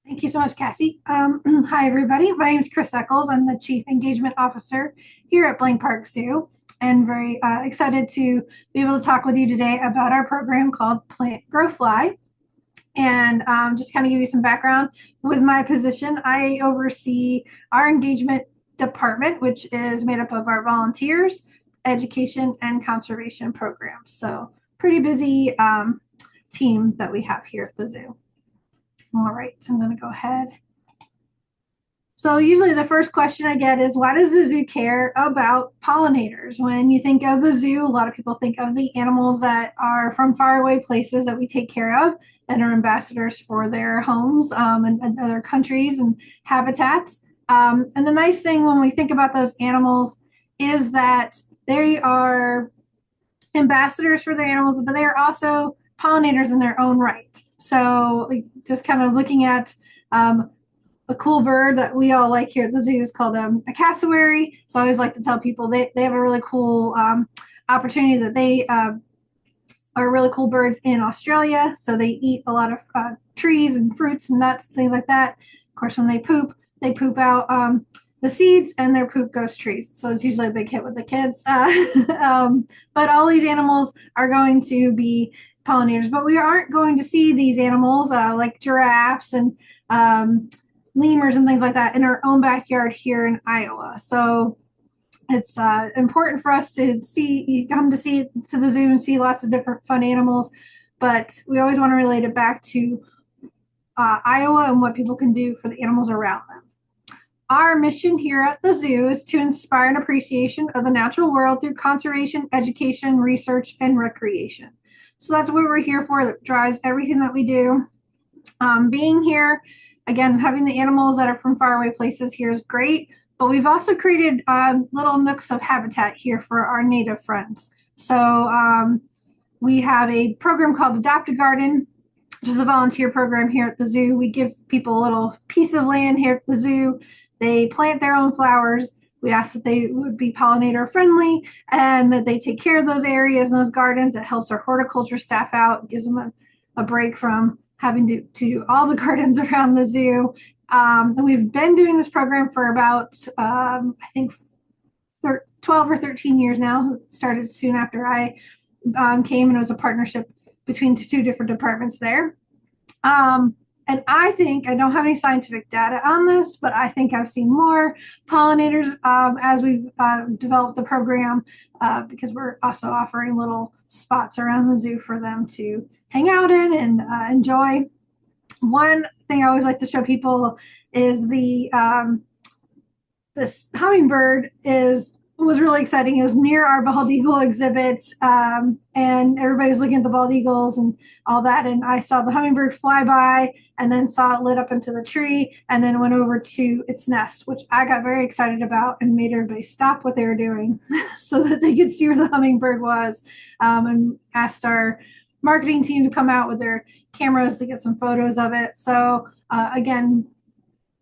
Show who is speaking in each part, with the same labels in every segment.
Speaker 1: Thank you so much, Cassie. Hi, everybody. My name is Chris Eccles. I'm the Chief Engagement Officer here at Blaine Park Zoo, and very excited to be able to talk with you today about our program called Plant Grow Fly. And just kind of give you some background with my position, I oversee our engagement department, which is made up of our volunteers, education, and conservation programs. So, pretty busy team that we have here at the zoo. All right, so I'm going to go ahead. So usually the first question I get is, why does the zoo care about pollinators? When you think of the zoo, a lot of people think of the animals that are from faraway places that we take care of and are ambassadors for their homes and other countries and habitats. And the nice thing when we think about those animals is that they are ambassadors for their animals, but they are also pollinators in their own right. So just kind of looking at a cool bird that we all like here at the zoo is called a cassowary. So I always like to tell people they have a really cool opportunity that they are really cool birds in Australia. So they eat a lot of trees and fruits and nuts, things like that. Of course, when they poop out the seeds and their poop goes trees. So it's usually a big hit with the kids. But all these animals are going to be pollinators, but we aren't going to see these animals like giraffes and lemurs and things like that in our own backyard here in Iowa. So it's important for us to see, you come to see to the zoo and see lots of different fun animals, but we always want to relate it back to Iowa and what people can do for the animals around them. Our mission here at the zoo is to inspire an appreciation of the natural world through conservation, education, research, and recreation. So that's what we're here for. That drives everything that we do. Being here, again, having the animals that are from faraway places here is great, but we've also created little nooks of habitat here for our native friends. So we have a program called Adopt a Garden, which is a volunteer program here at the zoo. We give people a little piece of land here at the zoo. They plant their own flowers. We ask that they would be pollinator friendly and that they take care of those areas and those gardens. It helps our horticulture staff out, gives them a break from having to do all the gardens around the zoo. And we've been doing this program for about, I think, 12 or 13 years now. It started soon after I came, and it was a partnership between two different departments there. And I think, I don't have any scientific data on this, but I think I've seen more pollinators as we've developed the program because we're also offering little spots around the zoo for them to hang out in and enjoy. One thing I always like to show people is this hummingbird was really exciting. It was near our bald eagle exhibit, and everybody was looking at the bald eagles and all that. And I saw the hummingbird fly by, and then saw it lit up into the tree, and then went over to its nest, which I got very excited about, and made everybody stop what they were doing so that they could see where the hummingbird was, and asked our marketing team to come out with their cameras to get some photos of it. So again,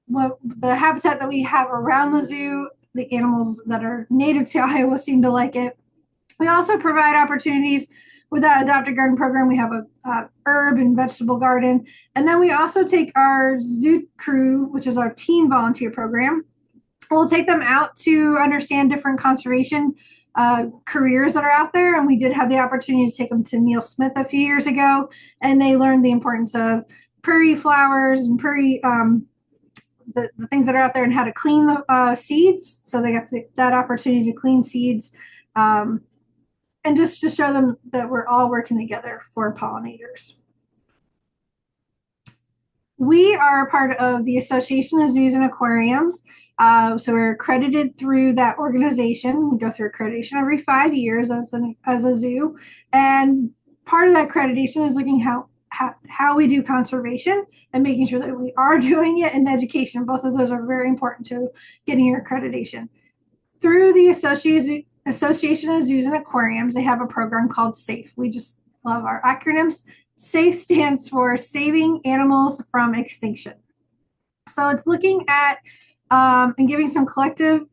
Speaker 1: what the habitat that we have around the zoo, the animals that are native to Iowa seem to like it. We also provide opportunities with that Adopt a Garden program. We have a herb and vegetable garden. And then we also take our zoo crew, which is our teen volunteer program. We'll take them out to understand different conservation careers that are out there. And we did have the opportunity to take them to Neil Smith a few years ago, and they learned the importance of prairie flowers and prairie the things that are out there and how to clean the seeds. So they got that opportunity to clean seeds, and just to show them that we're all working together for pollinators. We are a part of the Association of Zoos and Aquariums. So we're accredited through that organization. We go through accreditation every 5 years as a zoo. And part of that accreditation is looking how we do conservation and making sure that we are doing it, and education. Both of those are very important to getting your accreditation. Through the Association of Zoos and Aquariums, they have a program called SAFE. We just love our acronyms. SAFE stands for Saving Animals from Extinction. So it's looking at and giving some collective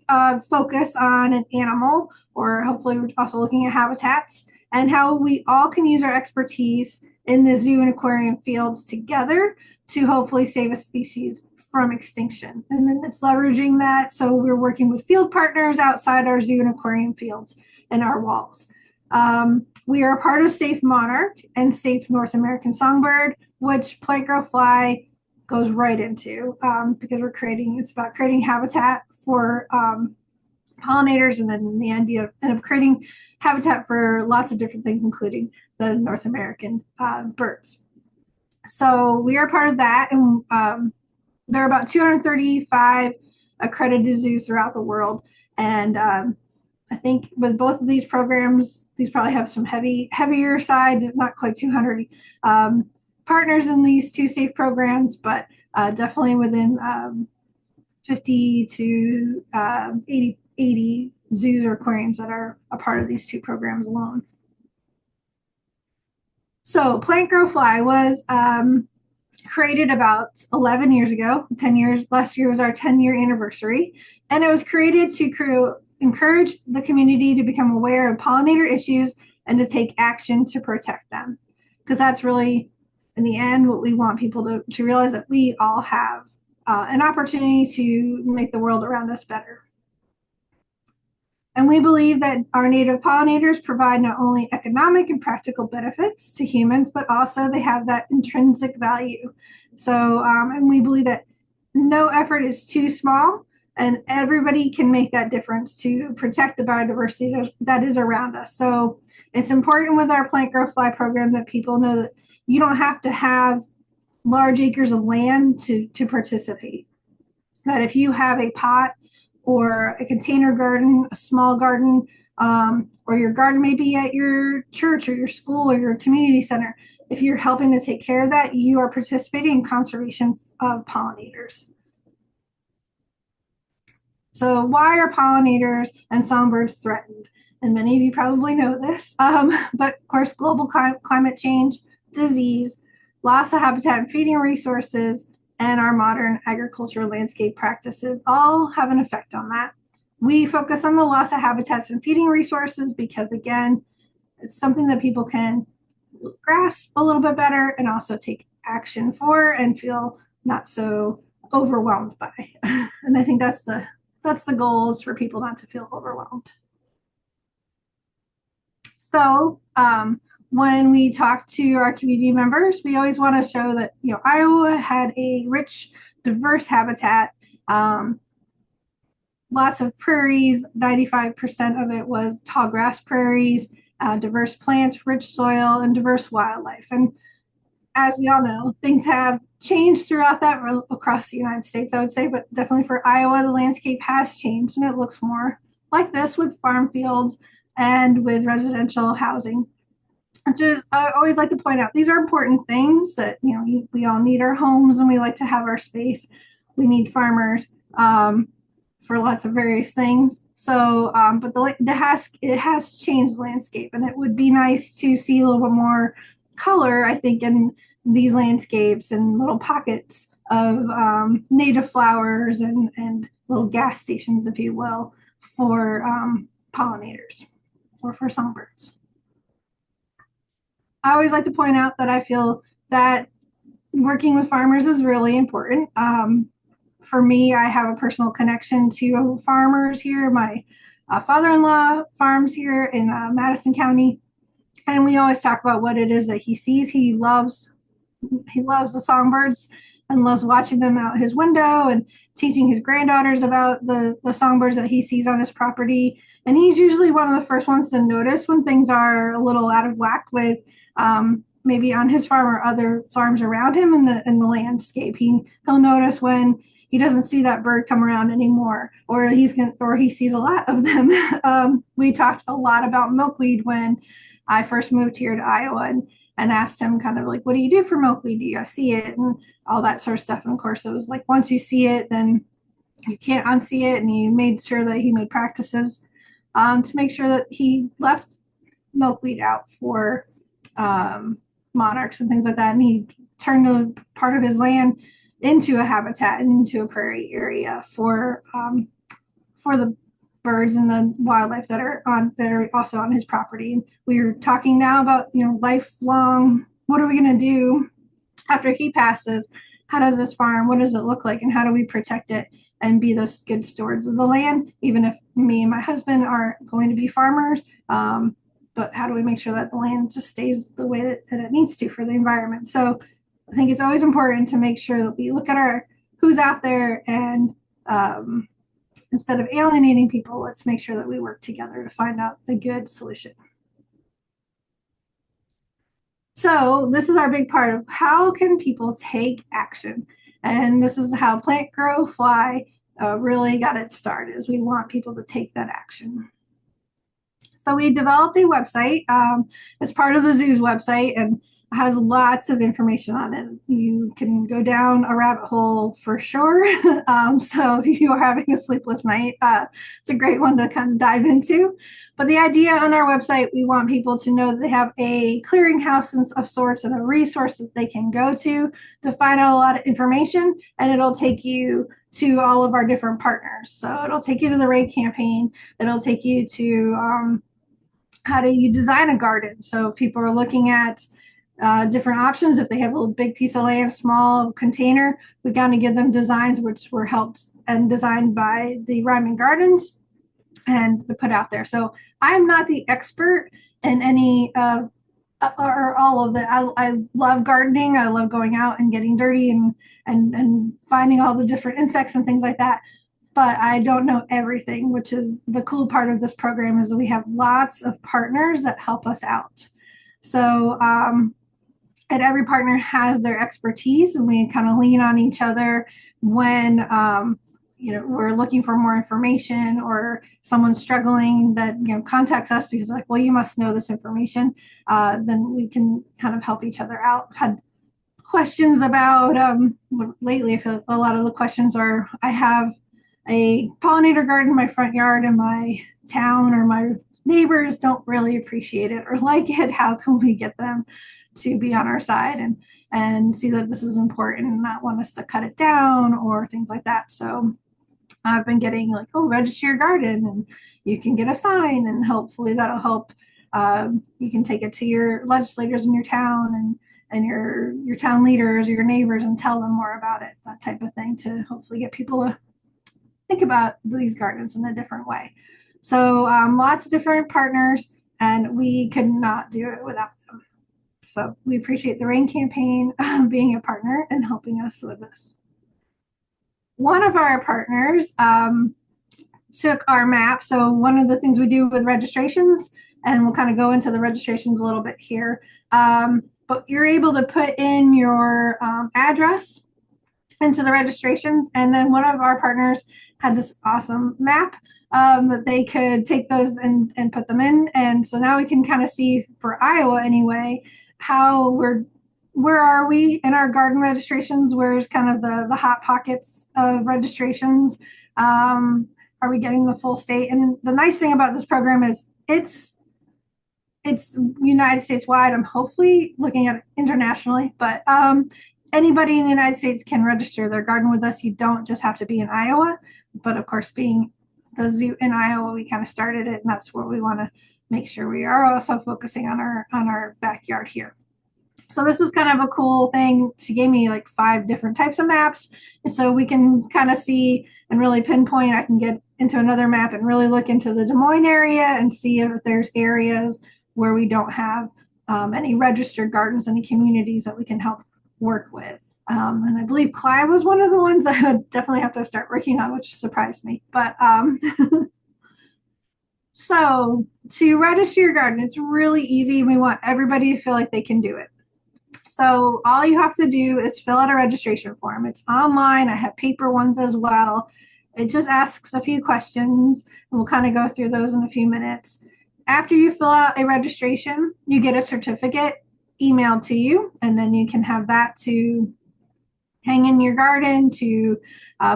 Speaker 1: focus on an animal, or hopefully we're also looking at habitats and how we all can use our expertise in the zoo and aquarium fields together to hopefully save a species from extinction. And then it's leveraging that. So we're working with field partners outside our zoo and aquarium fields and our walls. We are a part of Safe Monarch and Safe North American Songbird, which Plant Grow Fly goes right into, because it's about creating habitat for pollinators, and then in the end you end up creating habitat for lots of different things, including the North American birds. So we are part of that, and there are about 235 accredited zoos throughout the world. And I think with both of these programs, these probably have some heavier side, not quite 200 partners in these two safe programs, but definitely within 50 to 80 zoos or aquariums that are a part of these two programs alone. So Plant Grow Fly was created about 11 years ago, 10 years. Last year was our 10-year anniversary. And it was created to encourage the community to become aware of pollinator issues and to take action to protect them. Because that's really, in the end, what we want people to realize, that we all have an opportunity to make the world around us better. And we believe that our native pollinators provide not only economic and practical benefits to humans, but also they have that intrinsic value. So, and we believe that no effort is too small, and everybody can make that difference to protect the biodiversity that is around us. So it's important with our Plant Grow Fly program that people know that you don't have to have large acres of land to participate. That if you have a pot or a container garden, a small garden, or your garden may be at your church or your school or your community center, if you're helping to take care of that, you are participating in conservation of pollinators. So why are pollinators and songbirds threatened? And many of you probably know this, but of course, global climate change, disease, loss of habitat and feeding resources, and our modern agricultural landscape practices all have an effect on that. We focus on the loss of habitats and feeding resources because, again, it's something that people can grasp a little bit better and also take action for and feel not so overwhelmed by. And I think that's the goal, is for people not to feel overwhelmed. So when we talk to our community members, we always want to show that, Iowa had a rich, diverse habitat, lots of prairies. 95% of it was tall grass prairies, diverse plants, rich soil, and diverse wildlife. And as we all know, things have changed throughout that across the United States, I would say, but definitely for Iowa, the landscape has changed, and it looks more like this with farm fields and with residential housing, which is, I always like to point out, these are important things that, we all need our homes and we like to have our space. We need farmers for lots of various things. So, but it has changed the landscape, and it would be nice to see a little bit more color, I think, in these landscapes and little pockets of native flowers and little gas stations, if you will, for pollinators or for songbirds. I always like to point out that I feel that working with farmers is really important. For me, I have a personal connection to farmers here. My father-in-law farms here in Madison County, and we always talk about what it is that he sees. He loves the songbirds and loves watching them out his window and teaching his granddaughters about the songbirds that he sees on his property. And he's usually one of the first ones to notice when things are a little out of whack with maybe on his farm or other farms around him in the landscape. He'll notice when he doesn't see that bird come around anymore, or he sees a lot of them. We talked a lot about milkweed when I first moved here to Iowa, and asked him kind of like, what do you do for milkweed? Do you guys see it? And all that sort of stuff. And of course, it was like, once you see it, then you can't unsee it. And he made sure that he made practices to make sure that he left milkweed out for monarchs and things like that. And he turned a part of his land into a habitat, into a prairie area for the birds and the wildlife that are also on his property. And we are talking now about lifelong what are we going to do after he passes? How does this farm, what does it look like, and how do we protect it and be those good stewards of the land, even if me and my husband aren't going to be farmers? But how do we make sure that the land just stays the way that it needs to for the environment? So I think it's always important to make sure that we look at our who's out there, and instead of alienating people, let's make sure that we work together to find out a good solution. So this is our big part of how can people take action. And this is how Plant Grow Fly really got its start, is we want people to take that action. So we developed a website. It's part of the zoo's website and has lots of information on it. You can go down a rabbit hole for sure. So if you are having a sleepless night, it's a great one to kind of dive into. But the idea on our website, we want people to know that they have a clearinghouse of sorts and a resource that they can go to find out a lot of information, and it'll take you to all of our different partners. So it'll take you to the raid campaign. It'll take you to how do you design a garden. So if people are looking at different options, if they have a big piece of land, small container, we got to give them designs which were helped and designed by the Ryman Gardens and to put out there. So I'm not the expert in any or all of that. I love gardening. I love going out and getting dirty and finding all the different insects and things like that. But I don't know everything, which is the cool part of this program, is that we have lots of partners that help us out. So and every partner has their expertise, and we kind of lean on each other when we're looking for more information, or someone's struggling that contacts us because like, well, you must know this information. Then we can kind of help each other out. I've had questions about lately. I feel a lot of the questions are, I have a pollinator garden in my front yard, and my town or my neighbors don't really appreciate it or like it. How can we get them to be on our side and see that this is important and not want us to cut it down or things like that? So I've been getting like, oh, register your garden and you can get a sign, and hopefully that'll help. You can take it to your legislators in your town and your town leaders or your neighbors and tell them more about it, that type of thing, to hopefully get people to think about these gardens in a different way. So lots of different partners, and we could not do it without them. So we appreciate the RAIN campaign being a partner and helping us with this. One of our partners took our map. So one of the things we do with registrations, and we'll kind of go into the registrations a little bit here, but you're able to put in your address into the registrations, and then one of our partners had this awesome map that they could take those and put them in. And so now we can kind of see, for Iowa anyway, how where are we in our garden registrations? Where's kind of the hot pockets of registrations? Are we getting the full state? And the nice thing about this program is it's United States wide. I'm hopefully looking at it internationally, but anybody in the United States can register their garden with us. You don't just have to be in Iowa, but of course, being the zoo in Iowa, we kind of started it, and that's where we want to make sure we are also focusing on our backyard here. So this was kind of a cool thing. She gave me like 5 different types of maps, and so we can kind of see and really pinpoint. I can get into another map and really look into the Des Moines area and see if there's areas where we don't have any registered gardens, any communities that we can help work with. And I believe Clive was one of the ones I would definitely have to start working on, which surprised me. But so to register your garden, it's really easy. We want everybody to feel like they can do it. So all you have to do is fill out a registration form. It's online. I have paper ones as well. It just asks a few questions, and we'll kind of go through those in a few minutes. After you fill out a registration, you get a certificate emailed to you, and then you can have that to hang in your garden, to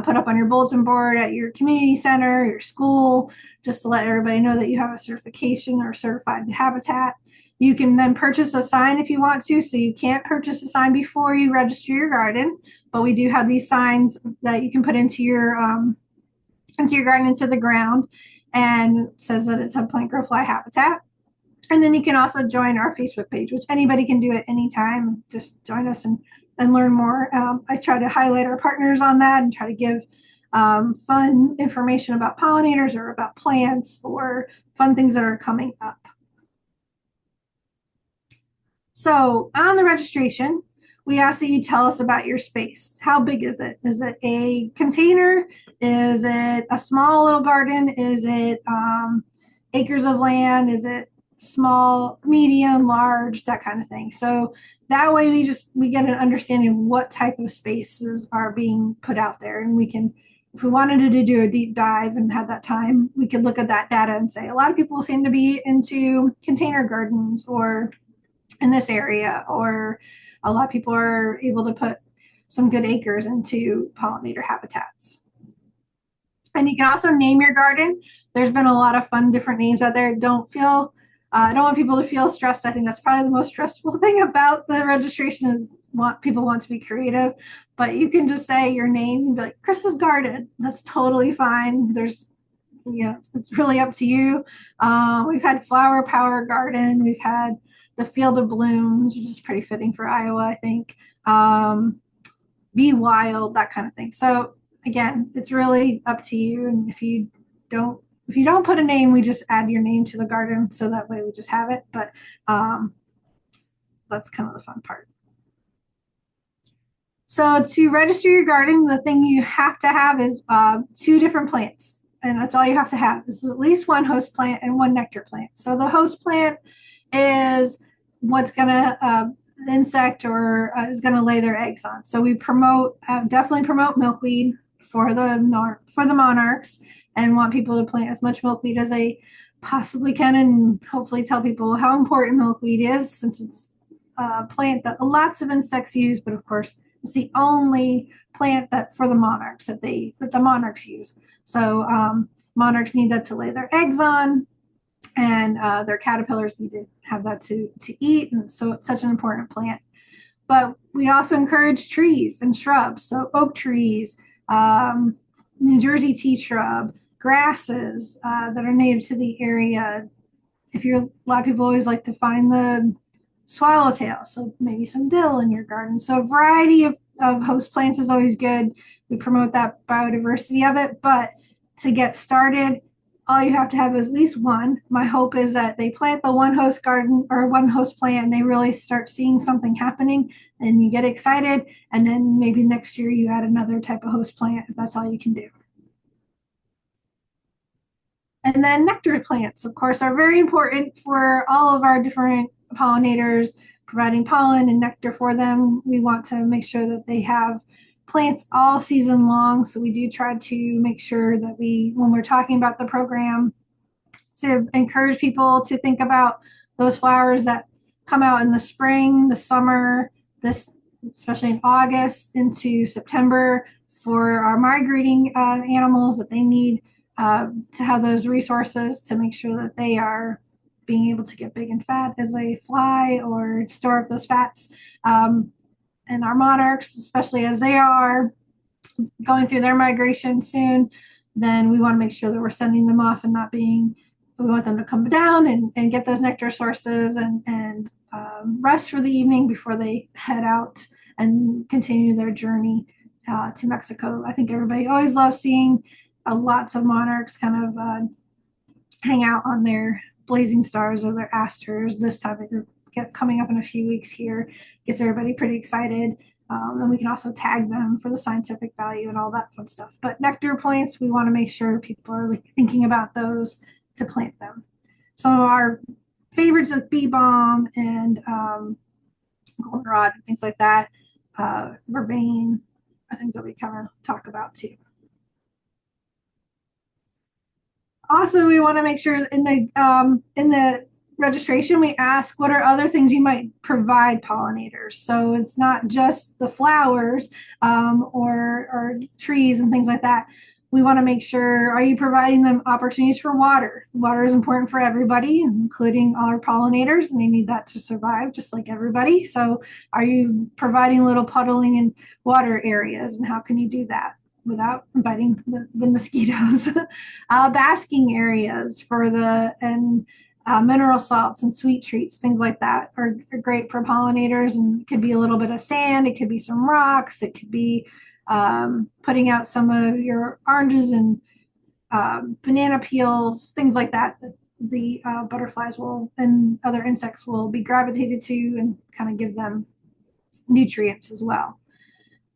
Speaker 1: put up on your bulletin board at your community center, your school, just to let everybody know that you have a certification or certified habitat. You can then purchase a sign if you want to. So you can't purchase a sign before you register your garden, but we do have these signs that you can put into your garden, into the ground, and it says that it's a plant grow fly habitat. And then you can also join our Facebook page, which anybody can do at any time. Just join us and learn more. I try to highlight our partners on that and try to give fun information about pollinators or about plants or fun things that are coming up. So on the registration, we ask that you tell us about your space. How big is it? Is it a container? Is it a small little garden? Is it acres of land? Is it small, medium, large, that kind of thing? So that way we get an understanding of what type of spaces are being put out there, and we can, if we wanted to do a deep dive and had that time, we could look at that data and say a lot of people seem to be into container gardens or in this area, or a lot of people are able to put some good acres into pollinator habitats. And you can also name your garden. There's been a lot of fun different names out there. I don't want people to feel stressed. I think that's probably the most stressful thing about the registration is people want to be creative, but you can just say your name and be like Chris's garden. That's totally fine. It's really up to you. We've had Flower Power Garden. We've had the Field of Blooms, which is pretty fitting for Iowa, I think. Be Wild, that kind of thing. So again, it's really up to you. And if you don't put a name, we just add your name to the garden, so that way we just have it. But that's kind of the fun part. So to register your garden, the thing you have to have is 2 different plants, and that's all you have to have. This is at least 1 host plant and 1 nectar plant. So the host plant is what's going to insect or is going to lay their eggs on. So we definitely promote milkweed for the monarchs, and want people to plant as much milkweed as they possibly can, and hopefully tell people how important milkweed is, since it's a plant that lots of insects use, but of course it's the only plant that for the monarchs that the monarchs use. So monarchs need that to lay their eggs on, and their caterpillars need to have that to eat, and so it's such an important plant. But we also encourage trees and shrubs, so oak trees, New Jersey tea shrub, grasses that are native to the area. A lot of people always like to find the swallowtail, so maybe some dill in your garden. So a variety of host plants is always good. We promote that biodiversity of it, but to get started, all you have to have is at least 1. My hope is that they plant the 1 host garden or 1 host plant, and they really start seeing something happening, and you get excited, and then maybe next year you add another type of host plant if that's all you can do. And then nectar plants, of course, are very important for all of our different pollinators, providing pollen and nectar for them. We want to make sure that they have plants all season long. So we do try to make sure that when we're talking about the program, to encourage people to think about those flowers that come out in the spring, the summer, especially in August into September, for our migrating animals, that they need to have those resources to make sure that they are being able to get big and fat as they fly or store up those fats. And our monarchs, especially as they are going through their migration soon, then we want to make sure that we're sending them off and we want them to come down and get those nectar sources and rest for the evening before they head out and continue their journey to Mexico. I think everybody always loves seeing lots of monarchs kind of hang out on their blazing stars or their asters. This time of year coming up in a few weeks here gets everybody pretty excited. And we can also tag them for the scientific value and all that fun stuff. But nectar plants, we want to make sure people are thinking about those to plant them. Some of our favorites like bee balm and goldenrod and things like that, vervain, are things that we kind of talk about too. Also, we want to make sure in the registration, we ask what are other things you might provide pollinators. So it's not just the flowers or trees and things like that. We want to make sure, are you providing them opportunities for water? Water is important for everybody, including all our pollinators, and they need that to survive just like everybody. So are you providing little puddling and water areas, and how can you do that without inviting the mosquitoes? Basking areas and Mineral salts and sweet treats, things like that are great for pollinators. And it could be a little bit of sand, it could be some rocks, it could be putting out some of your oranges and banana peels, things like that. The butterflies will and other insects will be gravitated to and kind of give them nutrients as well.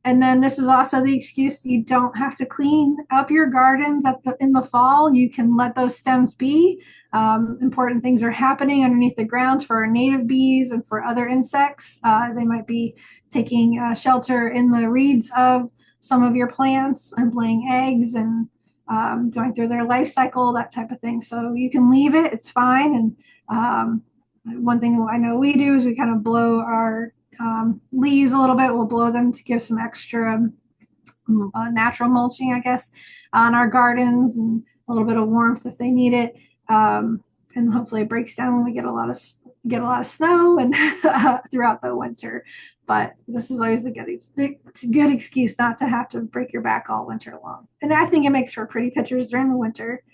Speaker 1: And then this is also the excuse you don't have to clean up your gardens in the fall. You can let those stems be. Important things are happening underneath the ground for our native bees and for other insects. They might be taking shelter in the reeds of some of your plants and laying eggs and going through their life cycle, that type of thing. So you can leave it, it's fine. And one thing I know we do is we kind of blow our leaves a little bit. We'll blow them to give some extra natural mulching, I guess, on our gardens and a little bit of warmth if they need it. And hopefully it breaks down when we get a lot of snow and throughout the winter. But this is always a good excuse not to have to break your back all winter long. And I think it makes for pretty pictures during the winter.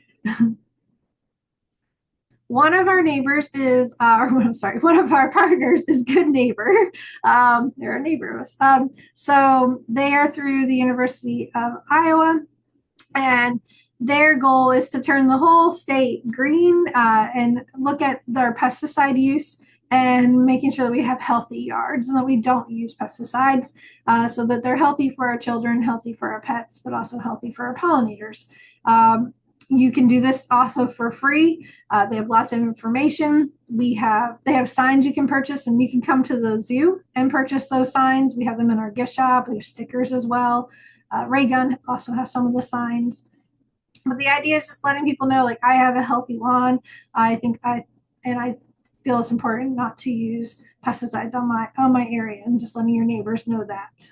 Speaker 1: One of our neighbors is, I'm sorry, one of our partners is Good Neighbor. They're a neighbor of us. So they are through the University of Iowa, and their goal is to turn the whole state green and look at their pesticide use and making sure that we have healthy yards and that we don't use pesticides so that they're healthy for our children, healthy for our pets, but also healthy for our pollinators. You can do this also for free. They have lots of information. They have signs you can purchase, and you can come to the zoo and purchase those signs. We have them in our gift shop. We have stickers as well. Raygun also has some of the signs. But the idea is just letting people know, like, I have a healthy lawn. I feel it's important not to use pesticides on my area, and just letting your neighbors know that.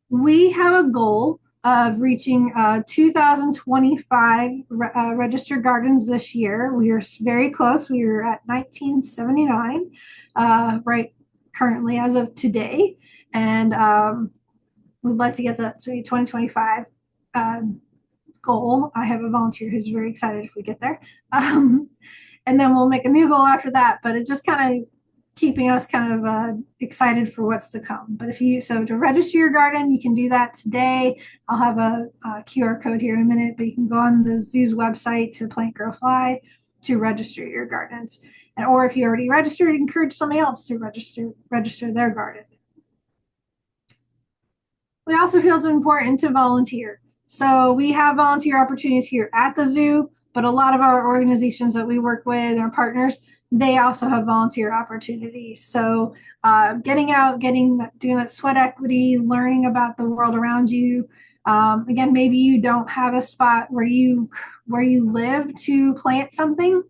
Speaker 1: We have a goal of reaching 2025 registered gardens this year. We are very close. We are at 1979 right currently as of today. And we'd like to get the 2025 goal. I have a volunteer who's very excited if we get there. And then we'll make a new goal after that. But it just kind of keeping us kind of excited for what's to come. But to register your garden, you can do that today. I'll have a QR code here in a minute, but you can go on the zoo's website to Plant Grow Fly to register your gardens. Or if you already registered, encourage somebody else to register their garden. We also feel it's important to volunteer. So we have volunteer opportunities here at the zoo, but a lot of our organizations that we work with, our partners, they also have volunteer opportunities. So getting out, doing that sweat equity, learning about the world around you. Again, maybe you don't have a spot where you live to plant something,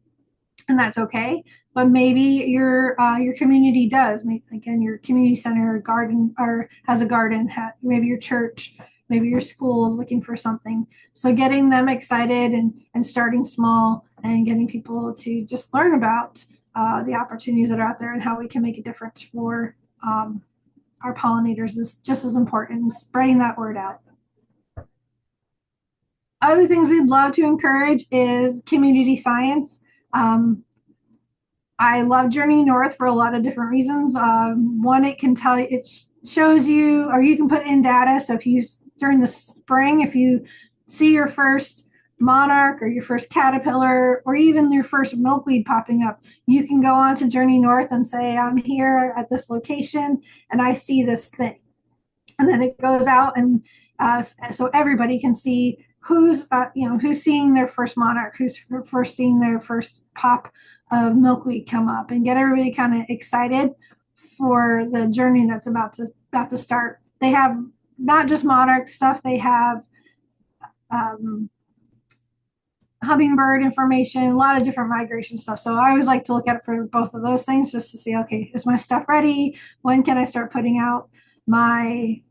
Speaker 1: and that's okay. But maybe your community does. Maybe, again, your community center or garden or has a garden. Maybe your church, maybe your school is looking for something. So getting them excited and starting small and getting people to just learn about the opportunities that are out there and how we can make a difference for our pollinators is just as important. Spreading that word out. Other things we'd love to encourage is community science. I love Journey North for a lot of different reasons. One, it shows you, or you can put in data. So during the spring, if you see your first monarch or your first caterpillar or even your first milkweed popping up, you can go on to Journey North and say, I'm here at this location and I see this thing. And then it goes out and so everybody can see who's seeing their first monarch, who's first seeing their first pop of milkweed come up, and get everybody kind of excited for the journey that's about to start. They have not just monarch stuff, they have hummingbird information, a lot of different migration stuff. So I always like to look at it for both of those things just to see, okay, is my stuff ready? When can I start putting out my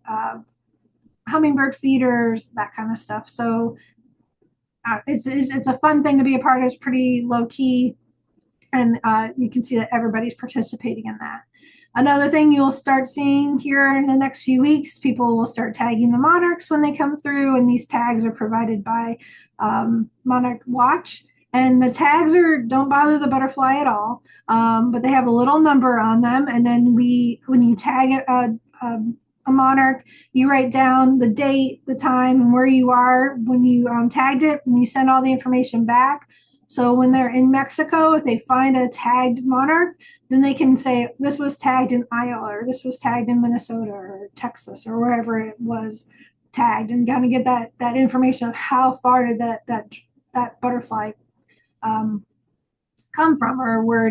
Speaker 1: hummingbird feeders, that kind of stuff. So it's a fun thing to be a part of. It's pretty low key, and you can see that everybody's participating in that. Another thing you'll start seeing here in the next few weeks, people will start tagging the monarchs when they come through, and these tags are provided by Monarch Watch. And the tags don't bother the butterfly at all, but they have a little number on them. And then when you tag a monarch, you write down the date, the time, and where you are when you tagged it, and you send all the information back. So when they're in Mexico, if they find a tagged monarch, then they can say this was tagged in Iowa, or this was tagged in Minnesota or Texas or wherever it was tagged, and kind of get that information of how far did that butterfly um, come from, or where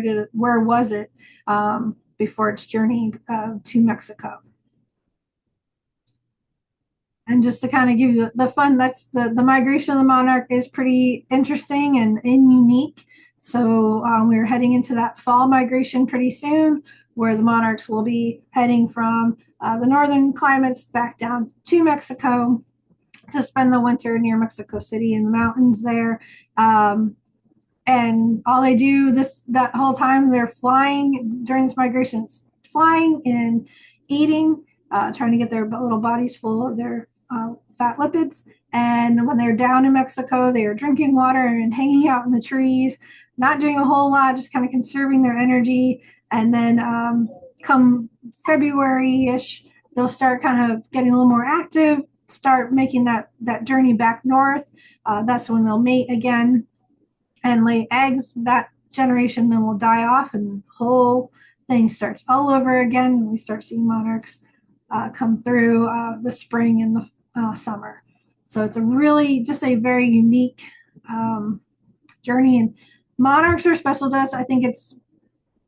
Speaker 1: was it before its journey to Mexico. And just to kind of give you the fun, that's the migration of the monarch is pretty interesting and unique. So we're heading into that fall migration pretty soon, where the monarchs will be heading from the northern climates back down to Mexico to spend the winter near Mexico City in the mountains there. And all they do that whole time they're flying during this migration, flying and eating, trying to get their little bodies full of their fat lipids. And when they're down in Mexico, they are drinking water and hanging out in the trees, not doing a whole lot, just kind of conserving their energy. And then come February-ish, they'll start kind of getting a little more active, start making that journey back north. That's when they'll mate again and lay eggs. That generation then will die off, and the whole thing starts all over again. We start seeing monarchs come through the spring and the summer. So it's just a very unique journey. And monarchs are special to us. I think it's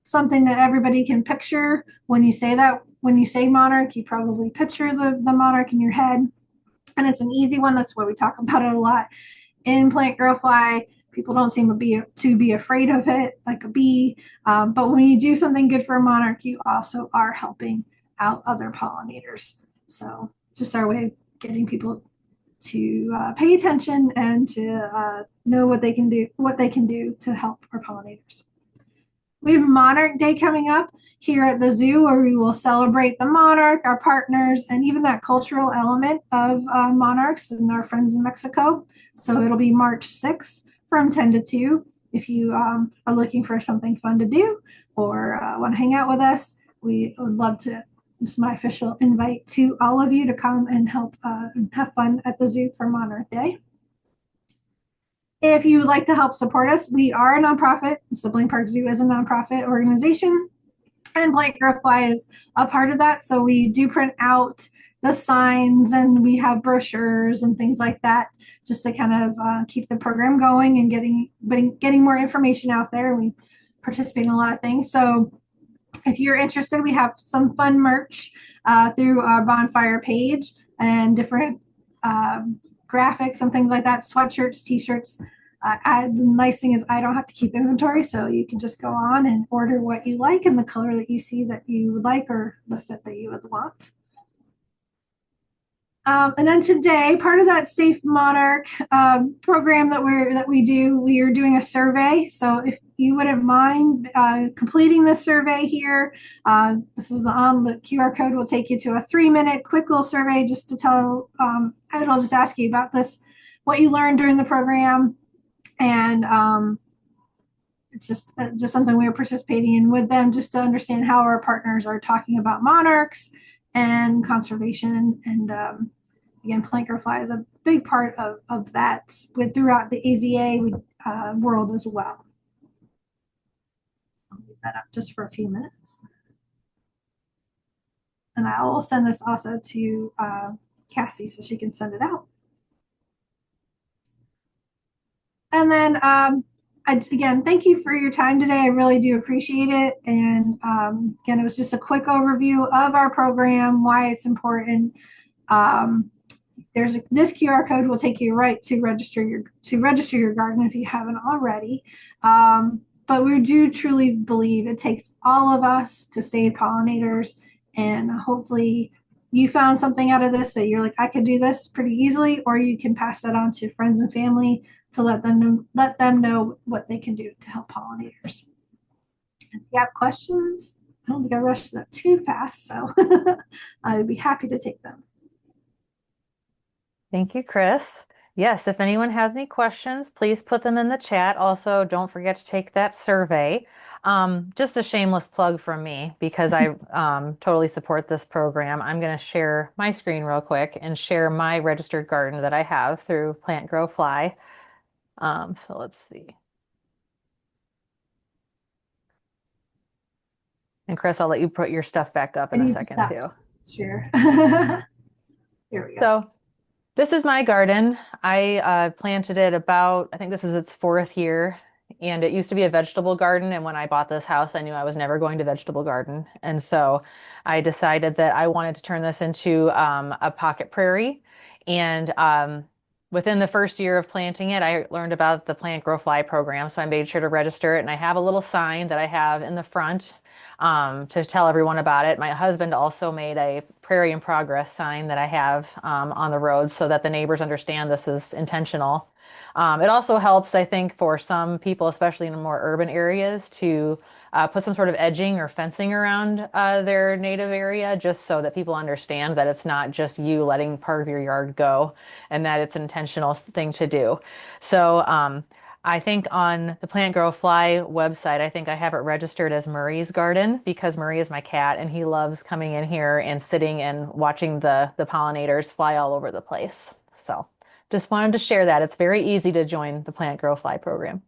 Speaker 1: something that everybody can picture when you say that. When you say monarch, you probably picture the monarch in your head. And it's an easy one. That's why we talk about it a lot in plant growth fly. People don't seem to be afraid of it like a bee. But when you do something good for a monarch, you also are helping out other pollinators. So just our way of getting people to pay attention and to know what they can do to help our pollinators. We have Monarch Day coming up here at the zoo, where we will celebrate the monarch, our partners, and even that cultural element of monarchs and our friends in Mexico. So it'll be March 6th from 10 to 2. If you are looking for something fun to do or want to hang out with us, we would love to. This is my official invite to all of you to come and help have fun at the zoo for Monarch Day. If you would like to help support us, we are a nonprofit. So Blaine Park Zoo is a nonprofit organization, and Plant Growth Fly is a part of that. So we do print out the signs, and we have brochures and things like that, just to kind of keep the program going and getting more information out there. We participate in a lot of things. So if you're interested, we have some fun merch through our bonfire page and different graphics and things like that, sweatshirts, t-shirts. The nice thing is I don't have to keep inventory, so you can just go on and order what you like and the color that you see that you would like, or the fit that you would want. And then today, part of that Safe Monarch program that we do, we are doing a survey. So if you wouldn't mind completing this survey here, this is on the QR code will take you to a 3-minute quick little survey just to tell. It'll just ask you about what you learned during the program, and it's just something we are participating in with them, just to understand how our partners are talking about monarchs and conservation. And again, plant growth fly is a big part of that throughout the AZA world as well. I'll leave that up just for a few minutes. And I will send this also to Cassie so she can send it out. And then again, thank you for your time today. I really do appreciate it. And again, it was just a quick overview of our program, why it's important. This QR code will take you right to register your garden if you haven't already. But we do truly believe it takes all of us to save pollinators, and hopefully you found something out of this that you're like, I could do this pretty easily, or you can pass that on to friends and family to let them know what they can do to help pollinators. If you have questions, I don't think I rushed that too fast, so I'd be happy to take them.
Speaker 2: Thank you, Chris. Yes, if anyone has any questions, please put them in the chat. Also, don't forget to take that survey. Just a shameless plug from me because I totally support this program. I'm going to share my screen real quick and share my registered garden that I have through Plant Grow Fly. So let's see. And Chris, I'll let you put your stuff back up
Speaker 1: I
Speaker 2: in a
Speaker 1: need to
Speaker 2: second
Speaker 1: stop
Speaker 2: too.
Speaker 1: share. Here we go.
Speaker 2: So this is my garden. I planted it about, I think this is its fourth year, and it used to be a vegetable garden. And when I bought this house, I knew I was never going to vegetable garden. And so I decided that I wanted to turn this into a pocket prairie. And within the first year of planting it, I learned about the Plant Grow Fly program. So I made sure to register it. And I have a little sign that I have in the front to tell everyone about it. My husband also made a Prairie in Progress sign that I have on the road so that the neighbors understand this is intentional. It also helps, I think, for some people, especially in more urban areas, to put some sort of edging or fencing around their native area just so that people understand that it's not just you letting part of your yard go and that it's an intentional thing to do. So, I think on the Plant Grow Fly website, I think I have it registered as Murray's Garden because Murray is my cat and he loves coming in here and sitting and watching the pollinators fly all over the place. So just wanted to share that. It's very easy to join the Plant Grow Fly program.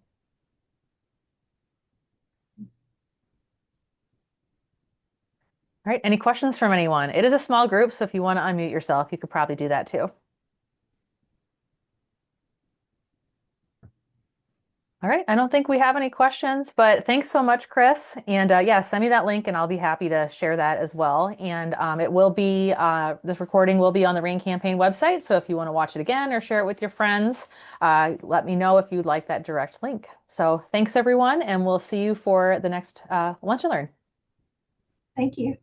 Speaker 2: All right, any questions from anyone? It is a small group, so if you want to unmute yourself, you could probably do that too. All right, I don't think we have any questions, but thanks so much, Chris. And yeah, send me that link and I'll be happy to share that as well. And it will be, this recording will be on the Rain Campaign website. So if you want to watch it again or share it with your friends, let me know if you'd like that direct link. So thanks, everyone, and we'll see you for the next Lunch and Learn.
Speaker 1: Thank you.